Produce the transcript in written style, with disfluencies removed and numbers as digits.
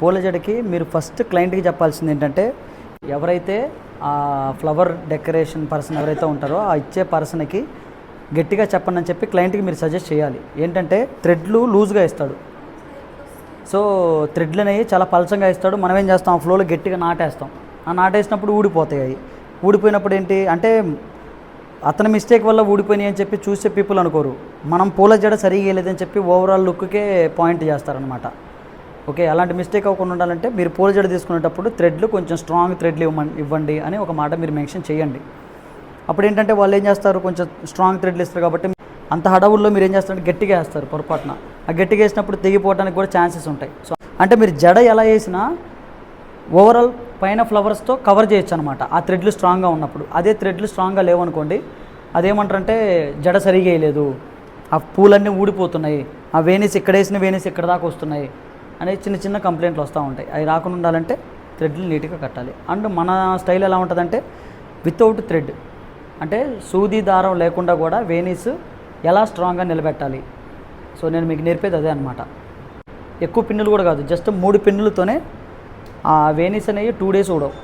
పూల జడకి మీరు ఫస్ట్ క్లయింట్కి చెప్పాల్సింది ఏంటంటే, ఎవరైతే ఆ ఫ్లవర్ డెకరేషన్ పర్సన్ ఎవరైతే ఉంటారో ఆ ఇచ్చే పర్సన్కి గట్టిగా చెప్పండి అని చెప్పి క్లయింట్కి మీరు సజెస్ట్ చేయాలి. ఏంటంటే థ్రెడ్లు లూజ్గా ఇస్తాడు, సో థ్రెడ్లు అనేవి చాలా పలచంగా ఇస్తాడు. మనం ఏం చేస్తాం, ఆ ఫ్లోలో గట్టిగా నాటేస్తాం. ఆ నాటేసినప్పుడు ఊడిపోతాయి. అవి ఊడిపోయినప్పుడు ఏంటి అంటే అతని మిస్టేక్ వల్ల ఊడిపోయినాయి అని చెప్పి చూసే పీపుల్ అనుకోరు, మనం పూల జడ సరిగా లేదని చెప్పి ఓవరాల్ లుక్కే పాయింట్ చేస్తారనమాట. ఓకే, అలాంటి మిస్టేక్ అవ్వకుండా ఉండాలంటే మీరు పూల జడ తీసుకునేటప్పుడు థ్రెడ్లు కొంచెం స్ట్రాంగ్ థ్రెడ్లు ఇవ్వండి అని ఒక మాట మీరు మెన్షన్ చేయండి. అప్పుడు ఏంటంటే వాళ్ళు ఏం చేస్తారు, కొంచెం స్ట్రాంగ్ థ్రెడ్లు ఇస్తారు కాబట్టి అంత హడావుల్లో మీరు ఏం చేస్తారంటే గట్టిగా వేస్తారు పొరపాటున. ఆ గట్టిగా వేసినప్పుడు తెగిపోవడానికి కూడా ఛాన్సెస్ ఉంటాయి. సో అంటే మీరు జడ ఎలా వేసినా ఓవరాల్ పైన ఫ్లవర్స్తో కవర్ చేయొచ్చు అనమాట, ఆ థ్రెడ్లు స్ట్రాంగ్గా ఉన్నప్పుడు. అదే థ్రెడ్లు స్ట్రాంగ్గా లేవనుకోండి, అదేమంటారంటే జడ సరిగా వేయలేదు, ఆ పూలన్నీ ఊడిపోతున్నాయి, ఆ వేణీస్ ఇక్కడ వేసిన వేణీస్ ఇక్కడ దాకా వస్తున్నాయి అనే చిన్న చిన్న కంప్లైంట్లు వస్తూ ఉంటాయి. అవి రాకుండా ఉండాలంటే థ్రెడ్లు నీట్గా కట్టాలి. అండ్ మన స్టైల్ ఎలా ఉంటుందంటే వితౌట్ థ్రెడ్, అంటే సూది దారం లేకుండా కూడా వేణీస్ ఎలా స్ట్రాంగ్గా నిలబెట్టాలి. సో నేను మీకు నేర్పేది అదే అనమాట. ఎక్కువ పిన్నులు కూడా కాదు, జస్ట్ 3 పిన్నులతోనే ఆ వేణీస్ అనేవి 2 days ఊడవు.